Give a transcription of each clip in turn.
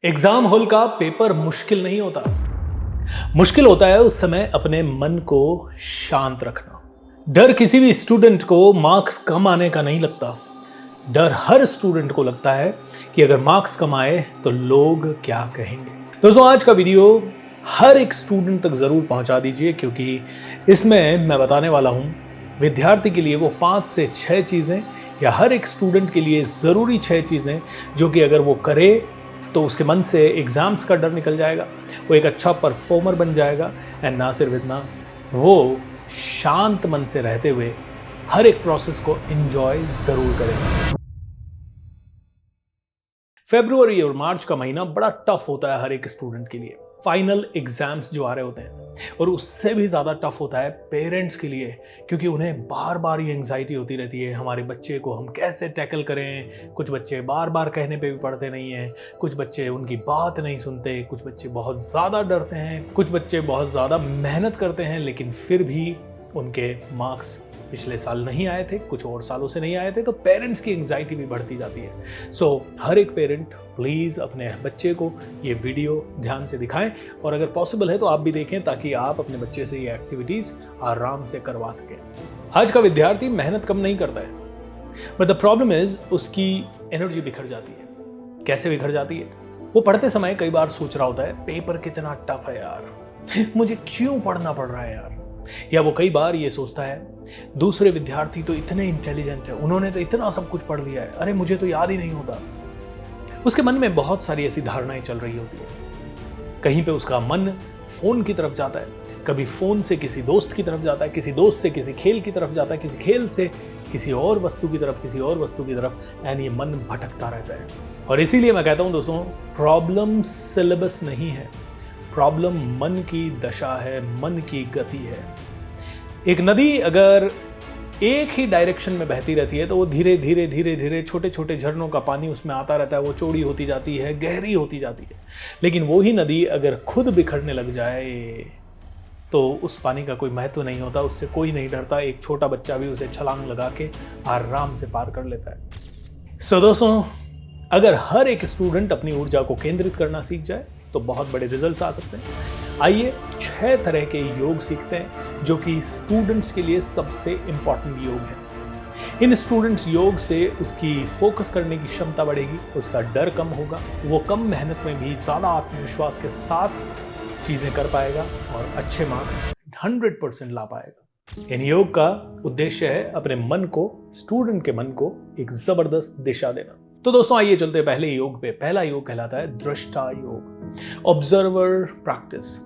Exam hall का paper मुश्किल नहीं होता। मुश्किल होता है उस समय अपने मन को शांत रखना। डर किसी भी स्टूडेंट को मार्क्स कम आने का नहीं लगता। डर हर स्टूडेंट को लगता है कि अगर मार्क्स कम आए तो लोग क्या कहेंगे। दोस्तों, आज का वीडियो हर एक स्टूडेंट तक जरूर पहुंचा दीजिए, क्योंकि इसमें मैं बताने वाला हूं विद्यार्थी के लिए वो 5 से 6 चीजें, या हर एक स्टूडेंट के लिए जरूरी 6 चीजें, जो कि अगर वो करे तो उसके मन से एग्जाम्स का डर निकल जाएगा, वो एक अच्छा परफॉर्मर बन जाएगा। एंड ना सिर्फ इतना, वो शांत मन से रहते हुए हर एक प्रोसेस को एंजॉय जरूर करेगा। फरवरी और मार्च का महीना बड़ा टफ होता है हर एक स्टूडेंट के लिए। फाइनल एग्जाम्स जो आ रहे होते हैं, और उससे भी ज़्यादा टफ होता है पेरेंट्स के लिए, क्योंकि उन्हें बार बार ये एंग्जाइटी होती रहती है हमारे बच्चे को हम कैसे टैकल करें। कुछ बच्चे बार बार कहने पे भी पढ़ते नहीं हैं, कुछ बच्चे उनकी बात नहीं सुनते, कुछ बच्चे बहुत ज़्यादा डरते हैं, कुछ बच्चे बहुत ज़्यादा मेहनत करते हैं लेकिन फिर भी उनके मार्क्स पिछले साल नहीं आए थे, कुछ और सालों से नहीं आए थे, तो पेरेंट्स की एंग्जाइटी भी बढ़ती जाती है। सो हर एक पेरेंट प्लीज़ अपने बच्चे को ये वीडियो ध्यान से दिखाएं, और अगर पॉसिबल है तो आप भी देखें, ताकि आप अपने बच्चे से ये एक्टिविटीज़ आराम से करवा सकें। आज का विद्यार्थी मेहनत कम नहीं करता है, बट द प्रॉब्लम इज उसकी एनर्जी बिखर जाती है। कैसे बिखर जाती है? वो पढ़ते समय कई बार सोच रहा होता है पेपर कितना टफ है यार, मुझे क्यों पढ़ना पड़ रहा है यार। या वो कई बार ये सोचता है दूसरे विद्यार्थी तो इतने इंटेलिजेंट है, उन्होंने तो इतना सब कुछ पढ़ लिया है, अरे मुझे तो याद ही नहीं होता। उसके मन में बहुत सारी ऐसी धारणाएं चल रही होती है। कहीं पे उसका मन फोन की तरफ जाता है, कभी फोन से किसी दोस्त की तरफ जाता है, किसी दोस्त से किसी खेल की तरफ जाता है, किसी खेल से किसी और वस्तु की तरफ, किसी और वस्तु की तरफ, एंड ये मन भटकता रहता है। और इसीलिए मैं कहता हूं दोस्तों, प्रॉब्लम सिलेबस नहीं है, प्रॉब्लम मन की दशा है, मन की गति है। एक नदी अगर एक ही डायरेक्शन में बहती रहती है तो वो धीरे धीरे धीरे धीरे छोटे छोटे झरनों का पानी उसमें आता रहता है, वो चौड़ी होती जाती है, गहरी होती जाती है। लेकिन वो ही नदी अगर खुद बिखरने लग जाए तो उस पानी का कोई महत्व नहीं होता, उससे कोई नहीं डरता। एक छोटा बच्चा भी उसे छलांग लगा के आराम से पार कर लेता है। सो दोस्तों, अगर हर एक स्टूडेंट अपनी ऊर्जा को केंद्रित करना सीख जाए तो बहुत बड़े रिजल्ट्स आ सकते हैं। आइए 6 तरह के योग सीखते हैं जो कि स्टूडेंट्स के लिए सबसे इंपॉर्टेंट योग है। इन स्टूडेंट्स योग से उसकी फोकस करने की क्षमता बढ़ेगी, उसका डर कम होगा, वो कम मेहनत में भी ज़्यादा आत्मविश्वास के साथ चीज़ें कर पाएगा और अच्छे मार्क्स 100% ला पाएगा। इन योग का उद्देश्य है अपने मन को, स्टूडेंट के मन को एक जबरदस्त दिशा देना। तो दोस्तों, आइए चलते हैं पहले योग पे। पहला योग कहलाता है दृष्टा योग, ऑब्जर्वर प्रैक्टिस।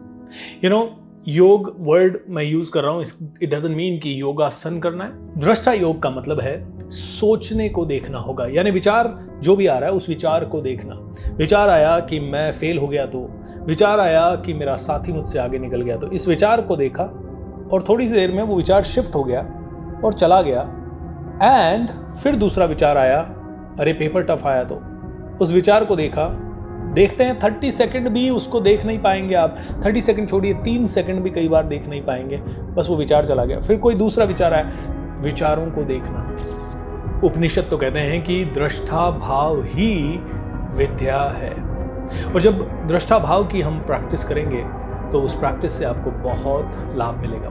योग वर्ड मैं यूज कर रहा हूं, इट डजंट मीन कि योगासन करना है। दृष्टा योग का मतलब है सोचने को देखना होगा, यानी विचार जो भी आ रहा है उस विचार को देखना। विचार आया कि मैं फेल हो गया, तो विचार आया कि मेरा साथी मुझसे आगे निकल गया, तो इस विचार को देखा और थोड़ी सी देर में वो विचार शिफ्ट हो गया और चला गया। एंड फिर दूसरा विचार आया, अरे पेपर टफ आया, तो उस विचार को देखा। देखते हैं 30 सेकंड भी उसको देख नहीं पाएंगे आप, 30 सेकंड छोड़िए 3 सेकंड भी कई बार देख नहीं पाएंगे, बस वो विचार चला गया। फिर कोई दूसरा विचार आया, विचारों को देखना। उपनिषद तो कहते हैं कि दृष्टा भाव ही विद्या है, और जब दृष्टा भाव की हम प्रैक्टिस करेंगे तो उस प्रैक्टिस से आपको बहुत लाभ मिलेगा।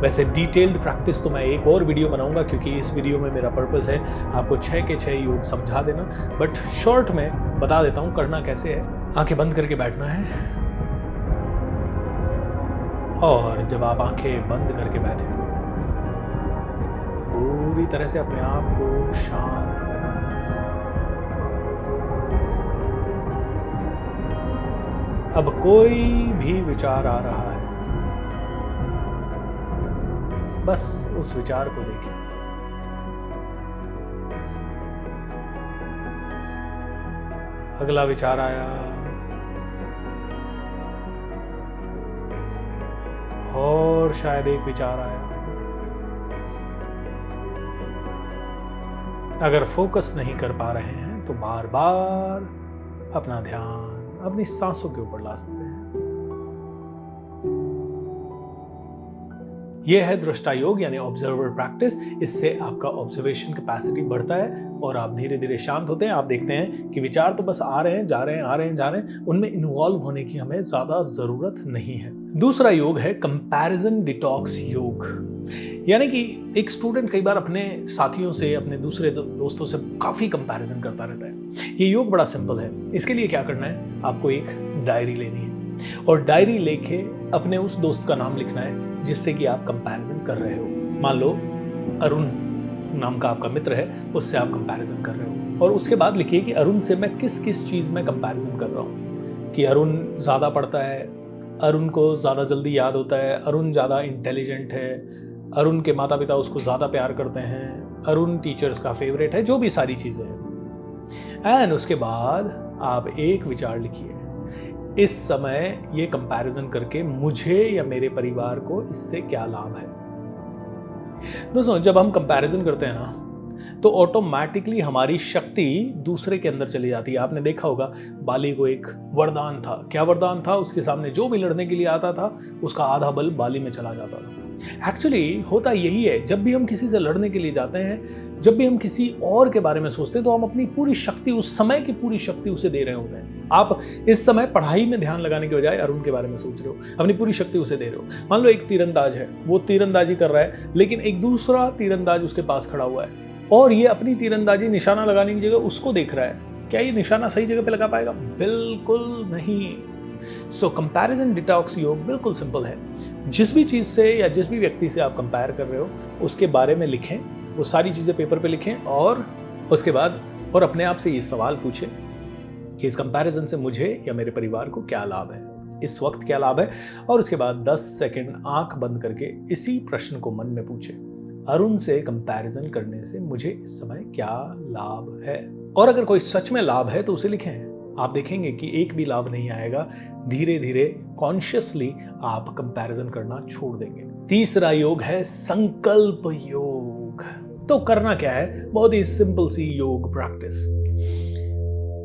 वैसे डिटेल्ड प्रैक्टिस तो मैं एक और वीडियो बनाऊंगा, क्योंकि इस वीडियो में मेरा पर्पस है आपको 6 के 6 योग समझा देना, बट शॉर्ट में बता देता हूं करना कैसे है। आंखें बंद करके बैठना है, और जब आप आंखें बंद करके बैठे पूरी तरह से अपने आप को शांत करना। अब कोई भी विचार आ रहा है, बस उस विचार को देखें। अगला विचार आया, और शायद एक विचार आया। अगर फोकस नहीं कर पा रहे हैं तो बार बार अपना ध्यान अपनी सांसों के ऊपर ला सकते हैं। ये है दृष्टा योग यानी ऑब्जर्वर प्रैक्टिस। इससे आपका ऑब्जर्वेशन कैपेसिटी बढ़ता है और आप धीरे धीरे शांत होते हैं। आप देखते हैं कि विचार तो बस आ रहे हैं, जा रहे हैं, आ रहे हैं, जा रहे हैं, उनमें इन्वॉल्व होने की हमें ज्यादा जरूरत नहीं है। दूसरा योग है कंपैरिजन डिटॉक्स योग, यानी कि एक स्टूडेंट कई बार अपने साथियों से, अपने दूसरे दोस्तों से काफी कंपैरिजन करता रहता है। ये योग बड़ा सिंपल है। इसके लिए क्या करना है, आपको एक डायरी लेनी है और डायरी लेके अपने उस दोस्त का नाम लिखना है जिससे कि आप कंपैरिजन कर रहे हो। मान लो अरुण नाम का आपका मित्र है, उससे आप कंपैरिजन कर रहे हो और उसके बाद लिखिए कि अरुण से मैं किस किस चीज में कंपैरिजन कर रहा हूँ, कि अरुण ज्यादा पढ़ता है, अरुण को ज्यादा जल्दी याद होता है, अरुण ज्यादा इंटेलिजेंट है, अरुण के माता पिता उसको ज्यादा प्यार करते हैं, अरुण टीचर्स का फेवरेट है, जो भी सारी चीजें हैं। एंड उसके बाद आप एक विचार लिखिए, इस समय ये कंपैरिजन करके मुझे या मेरे परिवार को इससे क्या लाभ है। दोस्तों, जब हम कंपैरिजन करते हैं ना तो ऑटोमेटिकली हमारी शक्ति दूसरे के अंदर चली जाती है। आपने देखा होगा बाली को एक वरदान था। क्या वरदान था? उसके सामने जो भी लड़ने के लिए आता था उसका आधा बल बाली में चला जाता था। एक्चुअली होता यही है, जब भी हम किसी से लड़ने के लिए जाते हैं, जब भी हम किसी और के बारे में सोचते हैं तो हम अपनी पूरी शक्ति, उस समय की पूरी शक्ति उसे दे रहे होते हैं। आप इस समय पढ़ाई में ध्यान लगाने के बजाय अरुण के बारे में सोच रहे हो, अपनी पूरी शक्ति उसे दे रहे हो। मान लो एक तीरंदाज है, वो तीरंदाजी कर रहा है लेकिन एक दूसरा तीरंदाज उसके पास खड़ा हुआ है और ये अपनी तीरंदाजी निशाना लगाने की जगह उसको देख रहा है। क्या ये निशाना सही जगह पे लगा पाएगा? बिल्कुल नहीं। सो कंपैरिजन डिटॉक्स योग बिल्कुल सिंपल है। जिस भी चीज से या जिस भी व्यक्ति से आप कंपेयर कर रहे हो उसके बारे में लिखें, वो सारी चीजें पेपर पे लिखें और उसके बाद और अपने आप से ये सवाल पूछें कि इस कंपैरिजन से मुझे या मेरे परिवार को क्या लाभ है, इस वक्त क्या लाभ है। और उसके बाद 10 सेकंड आंख बंद करके इसी प्रश्न को मन में पूछें, अरुण से कंपैरिजन करने से मुझे इस समय क्या लाभ है। और अगर कोई सच में लाभ है तो उसे लिखें। आप देखेंगे कि एक भी लाभ नहीं आएगा। धीरे धीरे कॉन्शियसली आप कंपैरिजन करना छोड़ देंगे। तीसरा योग है संकल्प योग। तो करना क्या है? बहुत ही सिंपल सी योग प्रैक्टिस।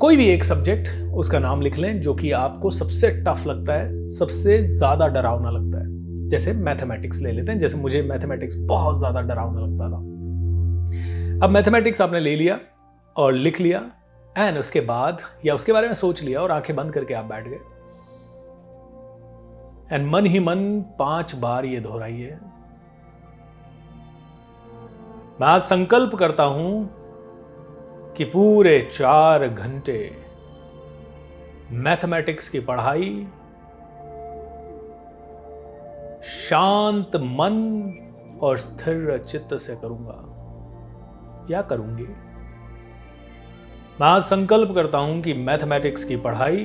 कोई भी एक सब्जेक्ट, उसका नाम लिख लें जो कि आपको सबसे टफ लगता है, सबसे ज्यादा डरावना लगता है। जैसे मैथमेटिक्स ले लेते हैं। जैसे मुझे मैथमेटिक्स बहुत ज्यादा डरावना लगता था। अब मैथमेटिक्स आपने ले लिया और लिख लिया एंड उसके बाद या उसके बारे में सोच लिया और आंखें बंद करके आप बैठ गए एंड मन ही मन 5 बार ये दोहराइए, मैं आज संकल्प करता हूं कि पूरे 4 घंटे मैथमेटिक्स की पढ़ाई शांत मन और स्थिर चित्त से करूंगा या करूंगी। मैं आज संकल्प करता हूं कि मैथमेटिक्स की पढ़ाई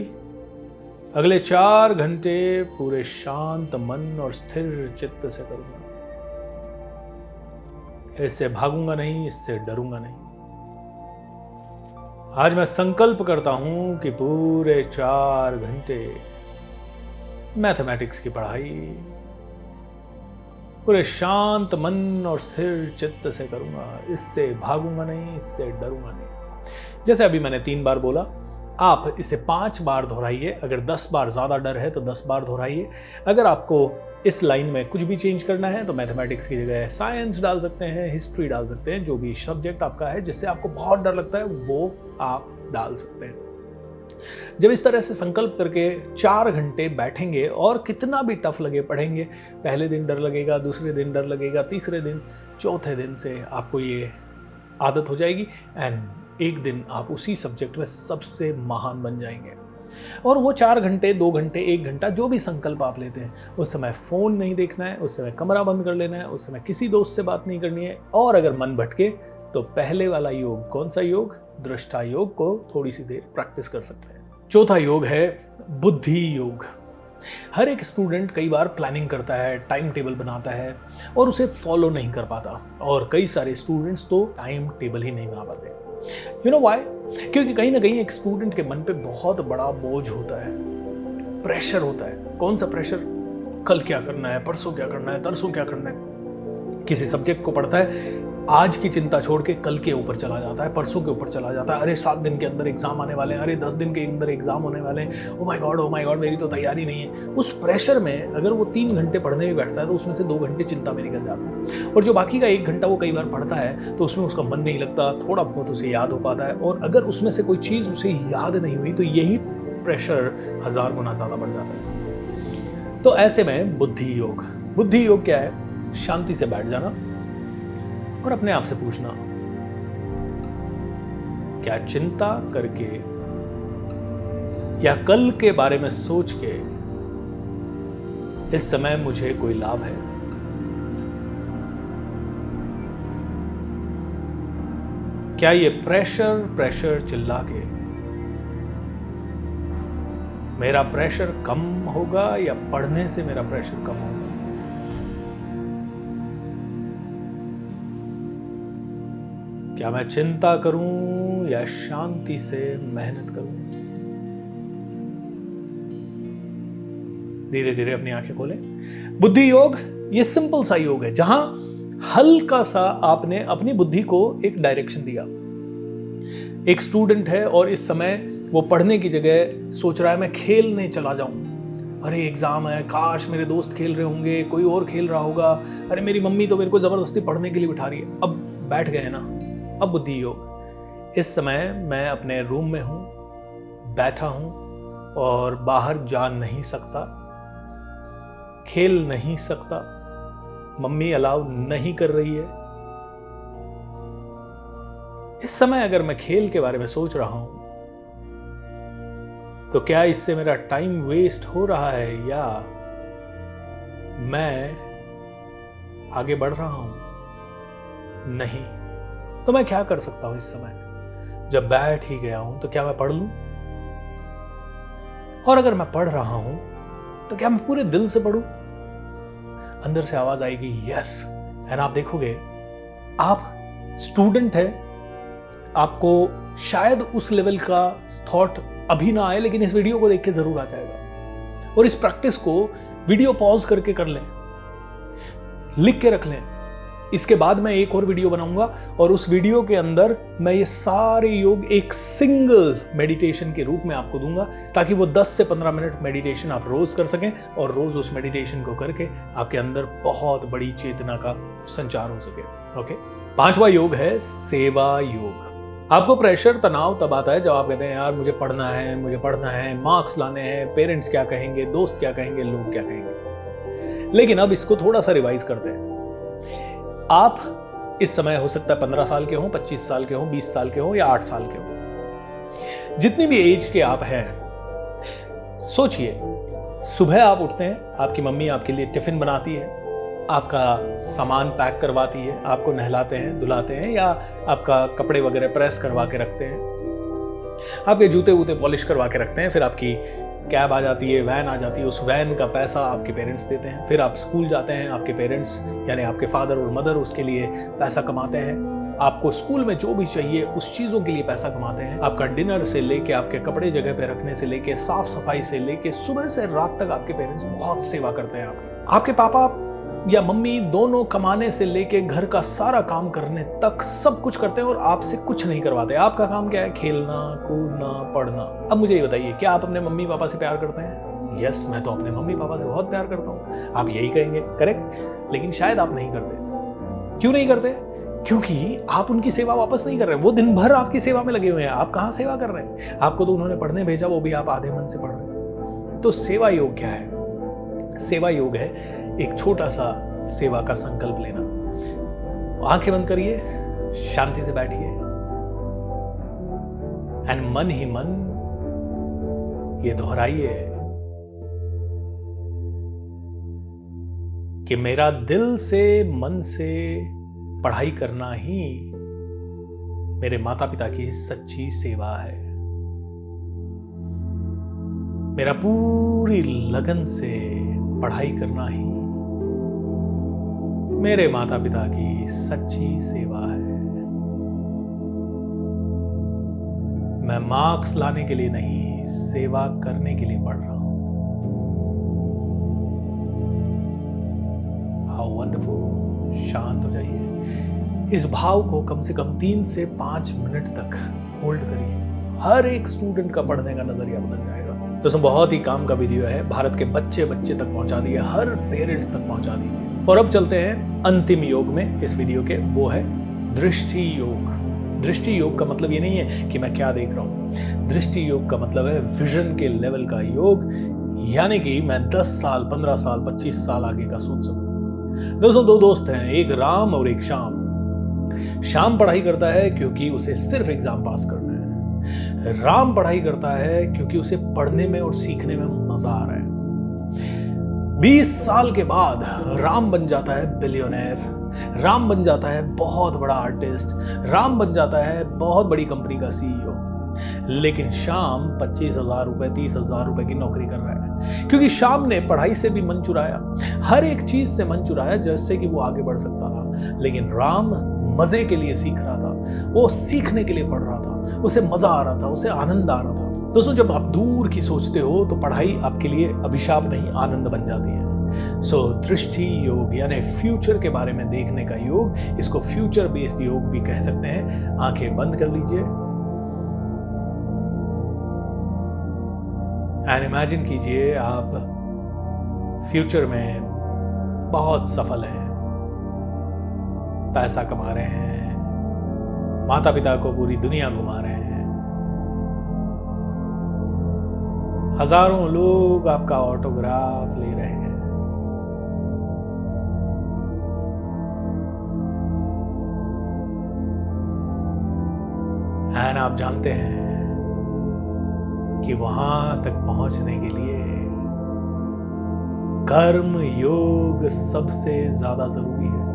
अगले 4 घंटे पूरे शांत मन और स्थिर चित्त से करूंगा। इससे भागूंगा नहीं, इससे डरूंगा नहीं। आज मैं संकल्प करता हूं कि पूरे 4 घंटे मैथमेटिक्स की पढ़ाई पूरे शांत मन और स्थिर चित्त से करूंगा। इससे भागूंगा नहीं, इससे डरूंगा नहीं। जैसे अभी मैंने 3 बार बोला, आप इसे 5 बार दोहराइए। अगर 10 बार ज़्यादा डर है तो 10 बार दोहराइए। अगर आपको इस लाइन में कुछ भी चेंज करना है तो मैथमेटिक्स की जगह साइंस डाल सकते हैं, हिस्ट्री डाल सकते हैं, जो भी सब्जेक्ट आपका है जिससे आपको बहुत डर लगता है वो आप डाल सकते हैं। जब इस तरह से संकल्प करके 4 घंटे बैठेंगे और कितना भी टफ लगे पढ़ेंगे, पहले दिन डर लगेगा, दूसरे दिन डर लगेगा, तीसरे दिन, चौथे दिन से आपको ये आदत हो जाएगी एंड एक दिन आप उसी सब्जेक्ट में सबसे महान बन जाएंगे। और वो 4 घंटे, 2 घंटे, 1 घंटा जो भी संकल्प आप लेते हैं, उस समय फ़ोन नहीं देखना है, उस समय कमरा बंद कर लेना है, उस समय किसी दोस्त से बात नहीं करनी है। और अगर मन भटके तो पहले वाला योग, कौन सा योग? दृष्टा योग को थोड़ी सी देर प्रैक्टिस कर सकते हैं। चौथा योग है बुद्धि योग। हर एक स्टूडेंट कई बार प्लानिंग करता है, टाइम टेबल बनाता है और उसे फॉलो नहीं कर पाता। और कई सारे स्टूडेंट्स तो टाइम टेबल ही नहीं बना पाते। You know why? क्योंकि कहीं ना कहीं एक स्टूडेंट के मन पे बहुत बड़ा बोझ होता है, प्रेशर होता है। कौन सा प्रेशर? कल क्या करना है, परसों क्या करना है, तरसों क्या करना है। किसी सब्जेक्ट को पढ़ता है, आज की चिंता छोड़ के कल के ऊपर चला जाता है, परसों के ऊपर चला जाता है। अरे 7 दिन के अंदर एग्जाम आने वाले हैं, अरे 10 दिन के अंदर एग्जाम होने वाले हैं, ओ माय गॉड मेरी तो तैयारी नहीं है। उस प्रेशर में अगर वो 3 घंटे पढ़ने भी बैठता है तो उसमें से 2 घंटे चिंता में निकल जाता है, और जो बाकी का 1 घंटा वो कई बार पढ़ता है तो उसमें उसका मन नहीं लगता, थोड़ा बहुत उसे याद हो पाता है, और अगर उसमें से कोई चीज़ उसे याद नहीं हुई तो यही प्रेशर 1000 गुना ज़्यादा बढ़ जाता है। तो ऐसे में बुद्धि योग क्या है? शांति से बैठ जाना और अपने आप से पूछना, क्या चिंता करके या कल के बारे में सोच के इस समय मुझे कोई लाभ है? क्या ये प्रेशर चिल्ला के मेरा प्रेशर कम होगा या पढ़ने से मेरा प्रेशर कम होगा? क्या मैं चिंता करूं या शांति से मेहनत करूं? धीरे धीरे अपनी आंखें खोलें। बुद्धि योग ये सिंपल सा योग है जहां हल्का सा आपने अपनी बुद्धि को एक डायरेक्शन दिया। एक स्टूडेंट है और इस समय वो पढ़ने की जगह सोच रहा है मैं खेलने चला जाऊं, अरे एग्जाम है, काश मेरे दोस्त खेल रहे होंगे, कोई और खेल रहा होगा, अरे मेरी मम्मी तो मेरे को जबरदस्ती पढ़ने के लिए बिठा रही है। अब बैठ गए ना। अब बुद्धि योग, इस समय मैं अपने रूम में हूं, बैठा हूं और बाहर जा नहीं सकता, खेल नहीं सकता, मम्मी अलाउ नहीं कर रही है। इस समय अगर मैं खेल के बारे में सोच रहा हूं तो क्या इससे मेरा टाइम वेस्ट हो रहा है या मैं आगे बढ़ रहा हूं? नहीं। तो मैं क्या कर सकता हूं इस समय? जब बैठ ही गया हूं तो क्या मैं पढ़ लूं? और अगर मैं पढ़ रहा हूं तो क्या मैं पूरे दिल से पढ़ूं? अंदर से आवाज आएगी यस, एंड आप देखोगे आप स्टूडेंट है, आपको शायद उस लेवल का थॉट अभी ना आए, लेकिन इस वीडियो को देख के जरूर आ जाएगा। और इस प्रैक्टिस को वीडियो पॉज करके कर लें, लिख के रख लें। इसके बाद मैं एक और वीडियो बनाऊंगा और उस वीडियो के अंदर मैं ये सारे योग एक सिंगल मेडिटेशन के रूप में आपको दूंगा, ताकि वो 10 से 15 मिनट मेडिटेशन आप रोज कर सकें और रोज उस मेडिटेशन को करके आपके अंदर बहुत बड़ी चेतना का संचार हो सके। ओके। 5वां योग है सेवा योग। आपको प्रेशर, तनाव तब आता है जब आप कहते हैं यार मुझे पढ़ना है, मार्क्स लाने हैं, पेरेंट्स क्या कहेंगे, दोस्त क्या कहेंगे, लोग क्या कहेंगे। लेकिन अब इसको थोड़ा सा रिवाइज करते हैं। आप इस समय हो सकता है 15 साल के हो, 25 साल के हो, 20 साल के हो या 8 साल के हो, जितनी भी एज के आप हैं, सोचिए सुबह आप उठते हैं, आपकी मम्मी आपके लिए टिफिन बनाती है, आपका सामान पैक करवाती है, आपको नहलाते हैं, धुलाते हैं या आपका कपड़े वगैरह प्रेस करवा के रखते हैं, आपके जूते वूते पॉलिश करवा के रखते हैं, फिर आपकी कैब आ जाती है, वैन आ जाती है, उस वैन का पैसा आपके पेरेंट्स देते हैं, फिर आप स्कूल जाते हैं, आपके पेरेंट्स यानी आपके फादर और मदर उसके लिए पैसा कमाते हैं, आपको स्कूल में जो भी चाहिए उस चीज़ों के लिए पैसा कमाते हैं, आपका डिनर से लेके आपके कपड़े जगह पे रखने से लेके साफ सफाई से लेके सुबह से रात तक आपके पेरेंट्स बहुत सेवा करते हैं आपके पापा या मम्मी दोनों कमाने से लेके घर का सारा काम करने तक सब कुछ करते हैं और आपसे कुछ नहीं करवाते। आपका काम क्या है? खेलना, कूदना, पढ़ना। अब मुझे ये बताइए, क्या आप अपने मम्मी पापा से प्यार करते हैं? यस, मैं तो अपने मम्मी पापा से बहुत प्यार करता हूँ, आप यही कहेंगे, करेक्ट। लेकिन शायद आप नहीं करते। क्यों नहीं करते? क्योंकि आप उनकी सेवा वापस नहीं कर रहे। वो दिन भर आपकी सेवा में लगे हुए हैं, आप कहाँ सेवा कर रहे हैं? आपको तो उन्होंने पढ़ने भेजा, वो भी आप आधे मन से पढ़ रहे हैं। तो सेवा योग क्या है? सेवा योग है एक छोटा सा सेवा का संकल्प लेना। आंखें बंद करिए, शांति से बैठिए एंड मन ही मन ये दोहराइए कि मेरा दिल से, मन से पढ़ाई करना ही मेरे माता पिता की सच्ची सेवा है। मेरा पूरी लगन से पढ़ाई करना ही मेरे माता पिता की सच्ची सेवा है। मैं मार्क्स लाने के लिए नहीं, सेवा करने के लिए पढ़ रहा हूं। How wonderful. शांत हो जाइए, इस भाव को कम से कम 3 से 5 मिनट तक होल्ड करिए। हर एक स्टूडेंट का पढ़ने का नजरिया बदल जाएगा। दोस्तों बहुत ही काम का वीडियो है, भारत के बच्चे बच्चे तक पहुंचा दिए, हर पेरेंट्स तक पहुंचा दीजिए। और अब चलते हैं अंतिम योग में इस वीडियो के, वो है दृष्टि योग। दृष्टि योग का मतलब ये नहीं है कि मैं क्या देख रहा हूं। दृष्टि योग का मतलब है विजन के लेवल का योग, यानी कि मैं 10 साल 15 साल 25 साल आगे का सोच सकूं। दोस्तों 2 दोस्त हैं, एक राम और एक श्याम। श्याम पढ़ाई करता है क्योंकि उसे सिर्फ एग्जाम पास करना है। राम पढ़ाई करता है क्योंकि उसे पढ़ने में और सीखने में मजा आ रहा है। 20 साल के बाद राम बन जाता है बिलियनर, राम बन जाता है बहुत बड़ा आर्टिस्ट, राम बन जाता है बहुत बड़ी कंपनी का सीईओ। लेकिन श्याम 25,000 रुपए 30,000 रुपए की नौकरी कर रहा है, क्योंकि श्याम ने पढ़ाई से भी मन चुराया, हर एक चीज से मन चुराया जिससे कि वो आगे बढ़ सकता था। लेकिन राम मजे के लिए सीख रहा था, वो सीखने के लिए पढ़ रहा था, उसे मजा आ रहा था, उसे आनंद आ रहा था। दोस्तों जब आप दूर की सोचते हो तो पढ़ाई आपके लिए अभिशाप नहीं आनंद बन जाती है। सो दृष्टि योग यानी फ्यूचर के बारे में देखने का योग, इसको फ्यूचर बेस्ड योग भी कह सकते हैं। आंखें बंद कर लीजिए एंड इमेजिन कीजिए आप फ्यूचर में बहुत सफल हैं, पैसा कमा रहे हैं, माता पिता को पूरी दुनिया घुमा रहे हैं, हजारों लोग आपका ऑटोग्राफ ले रहे हैं। एंड आप जानते हैं कि वहां तक पहुंचने के लिए कर्म योग सबसे ज्यादा जरूरी है।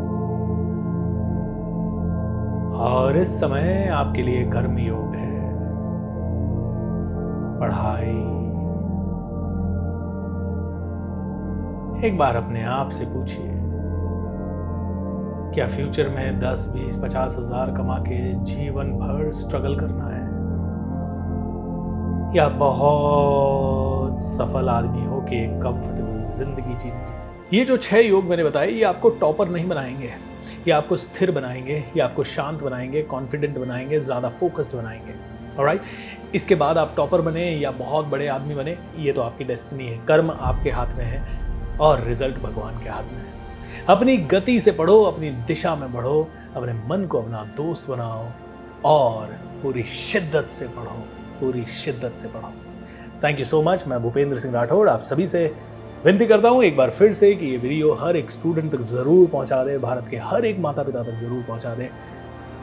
और इस समय आपके लिए कर्म योग है पढ़ाई। एक बार अपने आप से पूछिए, क्या फ्यूचर में 10, 20, 50 हजार कमा के जीवन भर स्ट्रगल करना है, या बहुत सफल आदमी हो के एक कंफर्टेबल जिंदगी जीनी है? ये जो 6 योग मैंने बताए, ये आपको टॉपर नहीं बनाएंगे, ये आपको स्थिर बनाएंगे, ये आपको शांत बनाएंगे, कॉन्फिडेंट बनाएंगे, ज्यादा फोकस्ड बनाएंगे। ऑलराइट, इसके बाद आप टॉपर बने या बहुत बड़े आदमी बने, ये तो आपकी डेस्टिनी है। कर्म आपके हाथ में है और रिजल्ट भगवान के हाथ में है। अपनी गति से पढ़ो, अपनी दिशा में बढ़ो, अपने मन को अपना दोस्त बनाओ और पूरी शिद्दत से पढ़ो, पूरी शिद्दत से पढ़ो। Thank you so much. मैं भूपेंद्र सिंह राठौड़ आप सभी से विनती करता हूँ एक बार फिर से कि ये वीडियो हर एक स्टूडेंट तक जरूर पहुँचा दे, भारत के हर एक माता पिता तक जरूर पहुँचा दे।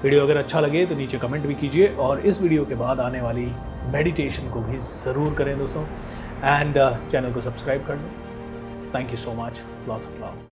वीडियो अगर अच्छा लगे तो नीचे कमेंट भी कीजिए और इस वीडियो के बाद आने वाली मेडिटेशन को भी ज़रूर करें दोस्तों, एंड चैनल को सब्सक्राइब कर दें। Thank you so much. Lots of love.